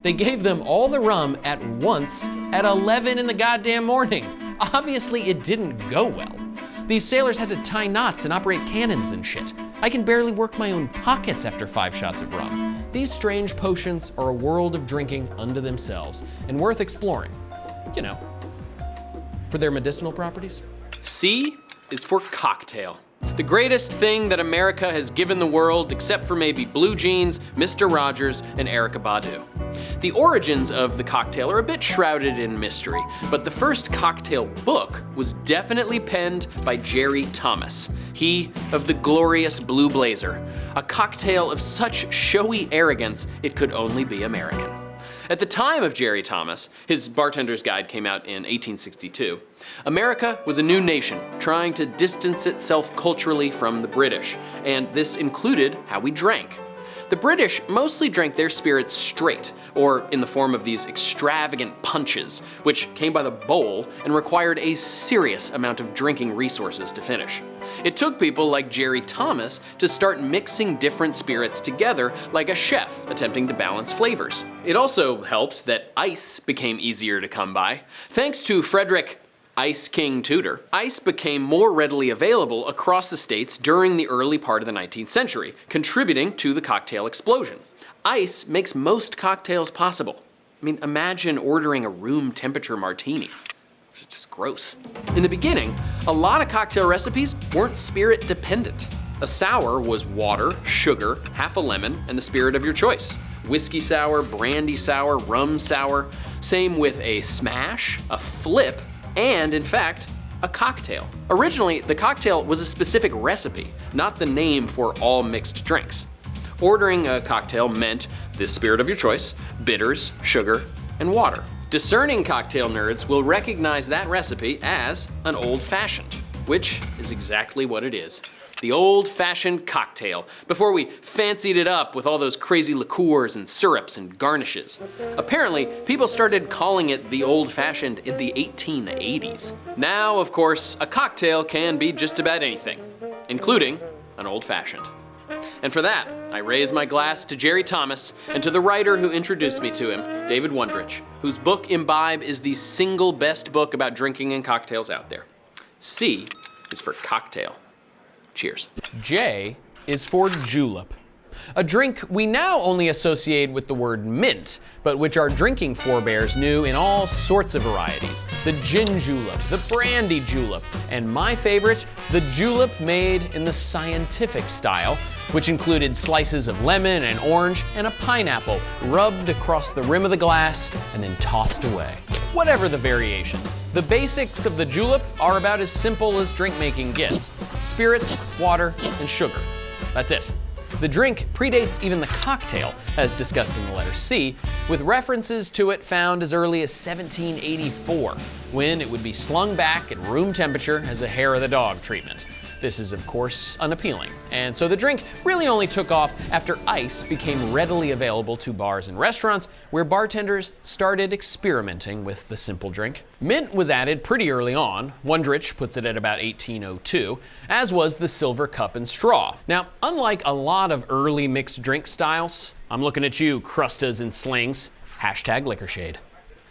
They gave them all the rum at once at 11 in the goddamn morning. Obviously, it didn't go well. These sailors had to tie knots and operate cannons and shit. I can barely work my own pockets after 5 shots of rum. These strange potions are a world of drinking unto themselves and worth exploring. You know, for their medicinal properties. C is for cocktail. The greatest thing that America has given the world, except for maybe Blue Jeans, Mr. Rogers, and Erykah Badu. The origins of the cocktail are a bit shrouded in mystery, but the first cocktail book was definitely penned by Jerry Thomas, he of the glorious Blue Blazer, a cocktail of such showy arrogance it could only be American. At the time of Jerry Thomas, his Bartender's Guide came out in 1862, America was a new nation trying to distance itself culturally from the British, and this included how we drank. The British mostly drank their spirits straight, or in the form of these extravagant punches, which came by the bowl and required a serious amount of drinking resources to finish. It took people like Jerry Thomas to start mixing different spirits together like a chef attempting to balance flavors. It also helped that ice became easier to come by. Thanks to Frederick Ice King Tudor, ice became more readily available across the states during the early part of the 19th century, contributing to the cocktail explosion. Ice makes most cocktails possible. I mean, imagine ordering a room temperature martini. It's just gross. In the beginning, a lot of cocktail recipes weren't spirit dependent. A sour was water, sugar, half a lemon, and the spirit of your choice. Whiskey sour, brandy sour, rum sour. Same with a smash, a flip, and in fact, a cocktail. Originally, the cocktail was a specific recipe, not the name for all mixed drinks. Ordering a cocktail meant the spirit of your choice, bitters, sugar, and water. Discerning cocktail nerds will recognize that recipe as an old-fashioned, which is exactly what it is. The old-fashioned cocktail, before we fancied it up with all those crazy liqueurs and syrups and garnishes. Apparently, people started calling it the old-fashioned in the 1880s. Now, of course, a cocktail can be just about anything, including an old-fashioned. And for that, I raise my glass to Jerry Thomas and to the writer who introduced me to him, David Wondrich, whose book Imbibe is the single best book about drinking and cocktails out there. C is for cocktail. Cheers. J is for julep, a drink we now only associate with the word mint, but which our drinking forebears knew in all sorts of varieties. The gin julep, the brandy julep, and my favorite, the julep made in the scientific style, which included slices of lemon and orange and a pineapple rubbed across the rim of the glass and then tossed away. Whatever the variations, the basics of the julep are about as simple as drink making gets. Spirits, water, and sugar. That's it. The drink predates even the cocktail, as discussed in the letter C, with references to it found as early as 1784, when it would be slung back at room temperature as a hair of the dog treatment. This is, of course, unappealing, and so the drink really only took off after ice became readily available to bars and restaurants, where bartenders started experimenting with the simple drink. Mint was added pretty early on. Wondrich puts it at about 1802, as was the silver cup and straw. Now, unlike a lot of early mixed drink styles, I'm looking at you, crustas and slings, #LiquorShade.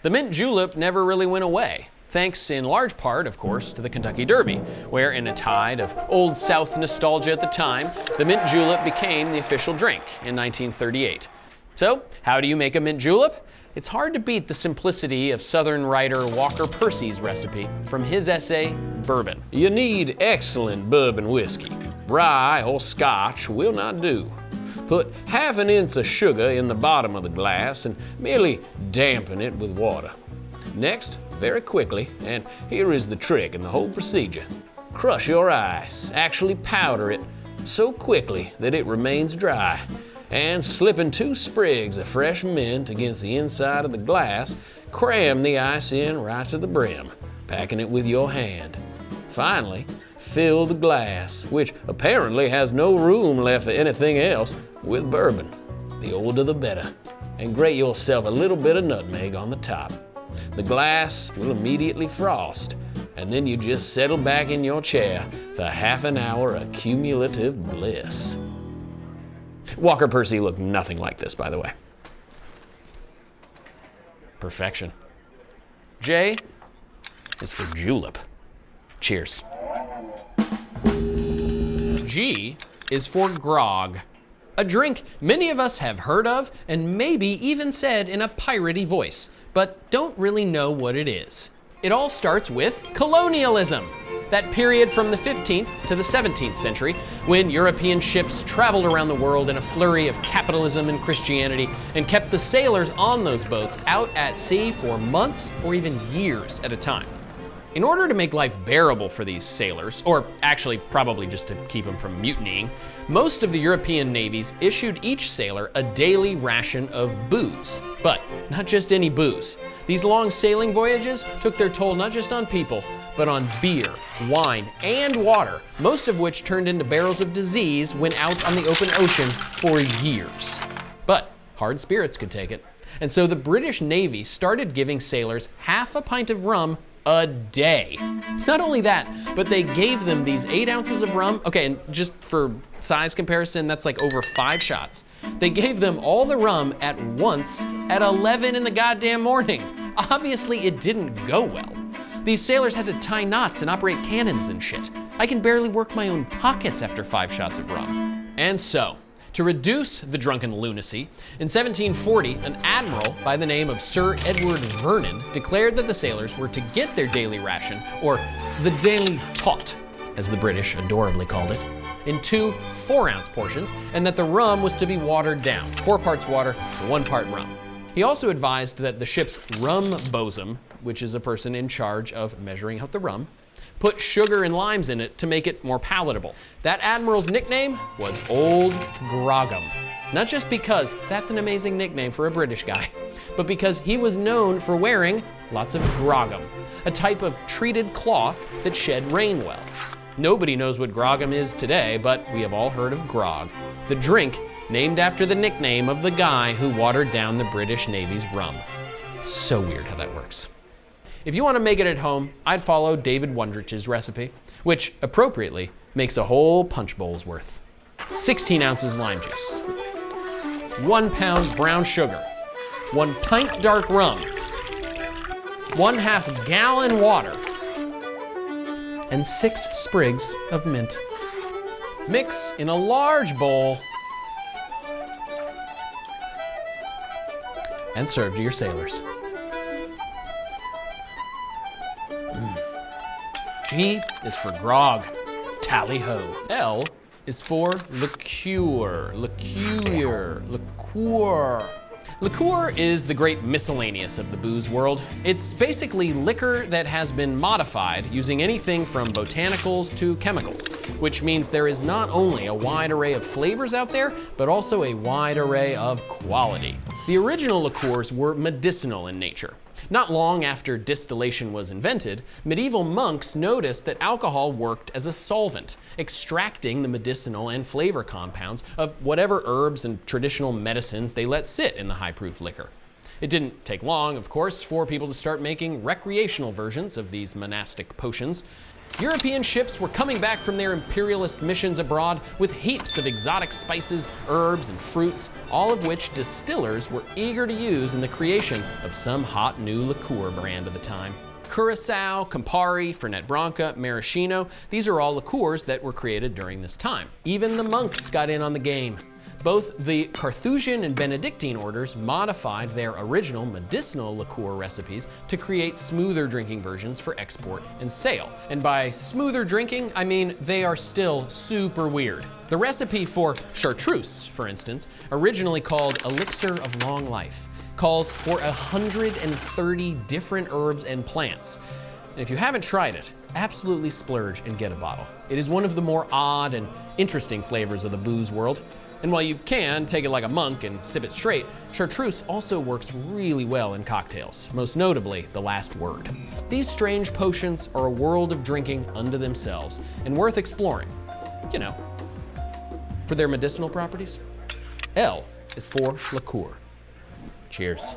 The mint julep never really went away. Thanks in large part, of course, to the Kentucky Derby, where in a tide of Old South nostalgia at the time, the mint julep became the official drink in 1938. So, how do you make a mint julep? It's hard to beat the simplicity of Southern writer Walker Percy's recipe from his essay, Bourbon. You need excellent bourbon whiskey. Rye or scotch will not do. Put half an inch of sugar in the bottom of the glass and merely dampen it with water. Next, very quickly, and here is the trick in the whole procedure. Crush your ice, actually powder it so quickly that it remains dry, and slipping 2 sprigs of fresh mint against the inside of the glass, cram the ice in right to the brim, packing it with your hand. Finally, fill the glass, which apparently has no room left for anything else, with bourbon. The older the better, and grate yourself a little bit of nutmeg on the top. The glass will immediately frost, and then you just settle back in your chair for half an hour of cumulative bliss. Walker Percy looked nothing like this, by the way. Perfection. J is for julep. Cheers. G is for grog. A drink many of us have heard of and maybe even said in a piratey voice, but don't really know what it is. It all starts with colonialism. That period from the 15th to the 17th century, when European ships traveled around the world in a flurry of capitalism and Christianity and kept the sailors on those boats out at sea for months or even years at a time. In order to make life bearable for these sailors, or actually probably just to keep them from mutinying, most of the European navies issued each sailor a daily ration of booze. But not just any booze. These long sailing voyages took their toll not just on people, but on beer, wine, and water, most of which turned into barrels of disease when out on the open ocean for years. But hard spirits could take it. And so the British Navy started giving sailors half a pint of rum a day. Not only that, but they gave them these 8 ounces of rum. Okay, and just for size comparison, that's like over 5 shots. They gave them all the rum at once at 11 in the goddamn morning. Obviously, it didn't go well. These sailors had to tie knots and operate cannons and shit. I can barely work my own pockets after 5 shots of rum. And so, to reduce the drunken lunacy, in 1740, an admiral by the name of Sir Edward Vernon declared that the sailors were to get their daily ration, or the daily tot, as the British adorably called it, in 2 4-ounce portions, and that the rum was to be watered down, 4 parts water to 1 part rum. He also advised that the ship's rum bosun, which is a person in charge of measuring out the rum, put sugar and limes in it to make it more palatable. That admiral's nickname was Old Grogham. Not just because that's an amazing nickname for a British guy, but because he was known for wearing lots of grogham, a type of treated cloth that shed rain well. Nobody knows what grogham is today, but we have all heard of grog, the drink named after the nickname of the guy who watered down the British Navy's rum. So weird how that works. If you want to make it at home, I'd follow David Wondrich's recipe, which appropriately makes a whole punch bowl's worth. 16 ounces lime juice, 1 pound brown sugar, 1 pint dark rum, 1/2 gallon water, and 6 sprigs of mint. Mix in a large bowl and serve to your sailors. G is for grog, tally-ho. L is for liqueur. Liqueur is the great miscellaneous of the booze world. It's basically liquor that has been modified using anything from botanicals to chemicals, which means there is not only a wide array of flavors out there, but also a wide array of quality. The original liqueurs were medicinal in nature. Not long after distillation was invented, medieval monks noticed that alcohol worked as a solvent, extracting the medicinal and flavor compounds of whatever herbs and traditional medicines they let sit in the high-proof liquor. It didn't take long, of course, for people to start making recreational versions of these monastic potions. European ships were coming back from their imperialist missions abroad with heaps of exotic spices, herbs, and fruits, all of which distillers were eager to use in the creation of some hot new liqueur brand of the time. Curacao, Campari, Fernet Branca, Maraschino, these are all liqueurs that were created during this time. Even the monks got in on the game. Both the Carthusian and Benedictine orders modified their original medicinal liqueur recipes to create smoother drinking versions for export and sale. And by smoother drinking, I mean they are still super weird. The recipe for chartreuse, for instance, originally called Elixir of Long Life, calls for 130 different herbs and plants. And if you haven't tried it, absolutely splurge and get a bottle. It is one of the more odd and interesting flavors of the booze world. And while you can take it like a monk and sip it straight, chartreuse also works really well in cocktails, most notably the last word. These strange potions are a world of drinking unto themselves and worth exploring, you know, for their medicinal properties. L is for liqueur. Cheers.